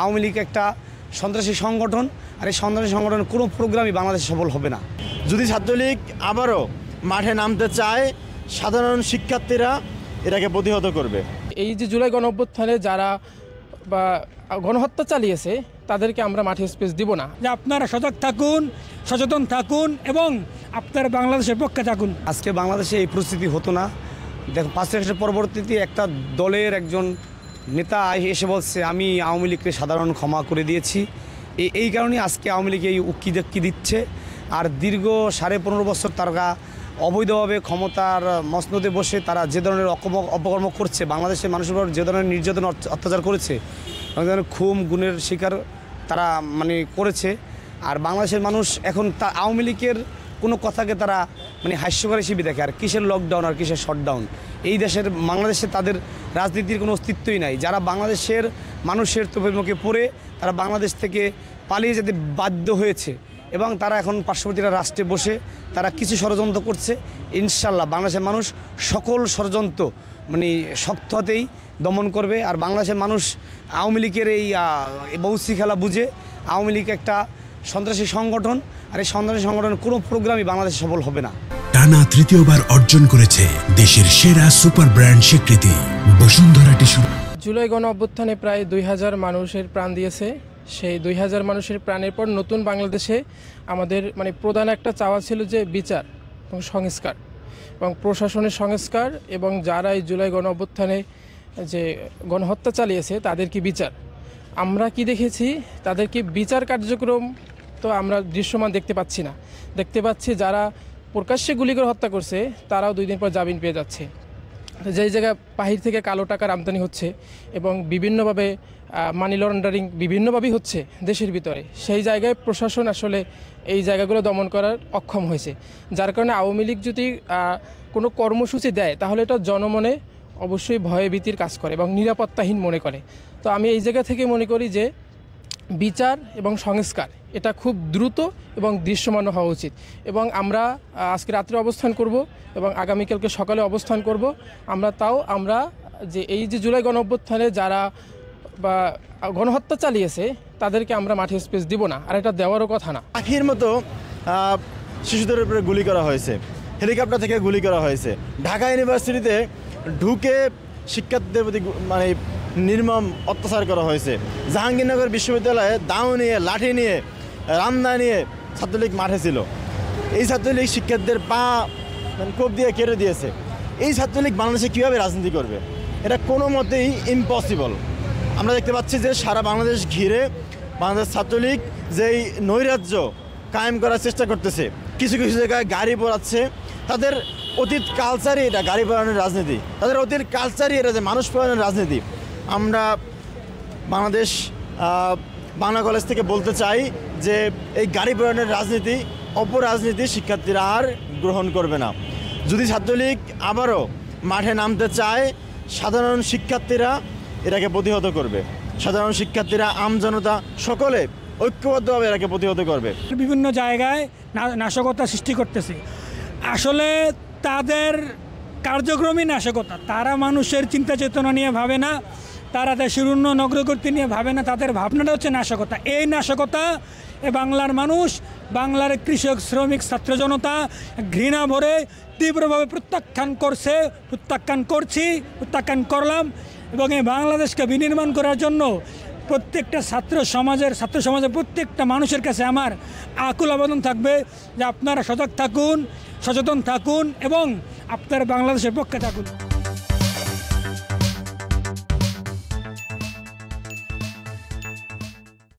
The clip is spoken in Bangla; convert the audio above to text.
আওয়ামী লীগ একটা সন্ত্রাসী সংগঠন, আর এই সন্ত্রাসী সংগঠনের কোনো প্রোগ্রামই বাংলাদেশে সফল হবে না। যদি ছাত্রলীগ আবারও মাঠে নামতে চায়, সাধারণ শিক্ষার্থীরা এটাকে প্রতিহত করবে। এই যে জুলাই গণঅভ্যুত্থানে যারা বা গণহত্যা চালিয়েছে তাদেরকে আমরা মাঠে স্পেস দিব না। যে আপনারা সজাগ থাকুন, সচেতন থাকুন এবং আপনারা বাংলাদেশের পক্ষে থাকুন। আজকে বাংলাদেশে এই পরিস্থিতি হতো না। দেখো 5 আগস্টের পরবর্তীতে একটা দলের একজন নেতা এসে বলছে আমি আওয়ামী লীগকে সাধারণ ক্ষমা করে দিয়েছি। এই কারণে আজকে আওয়ামী লীগ এই উক্কি দিচ্ছে। আর দীর্ঘ 15.5 বছর তারা অবৈধভাবে ক্ষমতার মসনদে বসে তারা যে ধরনের অপকর্ম করছে, বাংলাদেশের মানুষের উপর যে ধরনের নির্যাতন অত্যাচার করেছে, খুন গুণের শিকার তারা করেছে। আর বাংলাদেশের মানুষ এখন আওয়ামী লীগের কোনো কথাকে তারা হাস্যকর হিসেবে দেখে। আর কিসের লকডাউন আর কিসের শটডাউন, এই বাংলাদেশে তাদের রাজনীতির কোনো অস্তিত্বই নাই। যারা বাংলাদেশের মানুষের তোপের মুখে পড়ে তারা বাংলাদেশ থেকে পালিয়ে যেতে বাধ্য হয়েছে এবং তারা এখন পার্শ্ববর্তী রাষ্ট্রে বসে তারা কিছু ষড়যন্ত্র করছে। ইনশাল্লাহ বাংলাদেশের মানুষ সকল ষড়যন্ত্র শক্ত হাতেই দমন করবে। আর বাংলাদেশের মানুষ আওয়ামী লীগের এই বৌসি খেলা বুঝে। আওয়ামী লীগ একটা সন্ত্রাসী সংগঠন, আর এই সন্ত্রাসী সংগঠনের কোনো প্রোগ্রামই বাংলাদেশে সফল হবে না। টানা তৃতীয়বার অর্জন করেছে দেশের সেরা সুপার ব্র্যান্ড স্বীকৃতি বসুন্ধরা টিস্যু। জুলাই গণঅভ্যুত্থানে প্রায় 2000 মানুষের প্রাণ দিয়েছে। সেই 2000 মানুষের প্রাণের পর নতুন বাংলাদেশে আমাদের প্রধান একটা চাওয়া ছিল যে বিচার এবং সংস্কার এবং প্রশাসনের সংস্কার, এবং যারা এই জুলাই গণঅভ্যুত্থানে যে গণহত্যা চালিয়েছে তাদেরকে বিচার। আমরা কি দেখেছি, তাদেরকে বিচার কার্যক্রম তো আমরা দৃশ্যমান দেখতে পাচ্ছি না। দেখতে পাচ্ছি যারা প্রকাশ্যে গুলি করে হত্যা করছে তারাও 2 দিন পর জামিন পেয়ে যাচ্ছে। যেই জায়গায় বাহির থেকে কালো টাকার আমদানি হচ্ছে এবং বিভিন্নভাবে মানি লন্ডারিং বিভিন্নভাবেই হচ্ছে দেশের ভিতরে, সেই জায়গায় প্রশাসন আসলে এই জায়গাগুলো দমন করার অক্ষম হয়েছে। যার কারণে আওয়ামী লীগ যদি কোনো কর্মসূচি দেয় তাহলে এটা জনমনে অবশ্যই ভয়ে ভীতির কাজ করে এবং নিরাপত্তাহীন মনে করে। তো আমি এই জায়গা থেকে মনে করি যে বিচার এবং সংস্কার এটা খুব দ্রুত এবং দৃশ্যমান হওয়া উচিত। এবং আমরা আজকে রাত্রে অবস্থান করব এবং আগামীকালকে সকালে অবস্থান করব। আমরা যে এই যে জুলাই গণঅভ্যুত্থানে যারা বা গণহত্যা চালিয়েছে তাদেরকে আমরা মাঠে স্পেস দিব না, আর এটা দেওয়ারও কথা না। পাখির মতো শিশুদের উপরে গুলি করা হয়েছে, হেলিকপ্টার থেকে গুলি করা হয়েছে, ঢাকা ইউনিভার্সিটিতে ঢুকে শিক্ষার্থীদের প্রতি নির্মম অত্যাচার করা হয়েছে, জাহাঙ্গীরনগর বিশ্ববিদ্যালয়ে দাও নিয়ে লাঠি নিয়ে রামদা নিয়ে ছাত্রলীগ মাঠে ছিল। এই ছাত্রলীগ শিক্ষার্থীদের পা কোপ দিয়ে কেটে দিয়েছে। এই ছাত্রলীগ বাংলাদেশে কীভাবে রাজনীতি করবে? এটা কোনো মতেই ইম্পসিবল। আমরা দেখতে পাচ্ছি যে সারা বাংলাদেশ ঘিরে বাংলাদেশ ছাত্রলীগ যেই নৈরাজ্য কায়েম করার চেষ্টা করতেছে, কিছু কিছু জায়গায় গাড়ি পোড়াচ্ছে। তাদের অতীত কালচারই এটা গাড়ি পোড়ানোর রাজনীতি, তাদের অতীত কালচারই এটা যে মানুষ পোড়ানোর রাজনীতি। আমরা বাংলাদেশ বাংলা কলেজ থেকে বলতে চাই যে এই গাড়ি পোড়ানোর রাজনীতি, অপরাজনীতি শিক্ষার্থীরা আর গ্রহণ করবে না। যদি ছাত্রলীগ আবারও মাঠে নামতে চায়, সাধারণ শিক্ষার্থীরা এটাকে প্রতিহত করবে। সাধারণ শিক্ষার্থীরা, আমজনতা সকলে ঐক্যবদ্ধভাবে এটাকে প্রতিহত করবে। বিভিন্ন জায়গায় নাশকতা সৃষ্টি করতেছে। আসলে তাদের কার্যক্রমই নাশকতা। তারা মানুষের চিন্তা চেতনা নিয়ে ভাবে না, তারা দেশের উন্নয়ন অগ্রগতি নিয়ে ভাবে না, তাদের ভাবনাটা হচ্ছে নাশকতা। এই নাশকতা বাংলার মানুষ, বাংলার কৃষক, শ্রমিক, ছাত্র জনতা ঘৃণা ভরে তীব্রভাবে প্রত্যাখ্যান করলাম। এবং এই বাংলাদেশকে বিনির্মাণ করার জন্য প্রত্যেকটা ছাত্র সমাজের প্রত্যেকটা মানুষের কাছে আমার আকুল আবেদন থাকবে যে আপনারা সজাগ থাকুন, সচেতন থাকুন এবং আপনারা বাংলাদেশের পক্ষে থাকুন।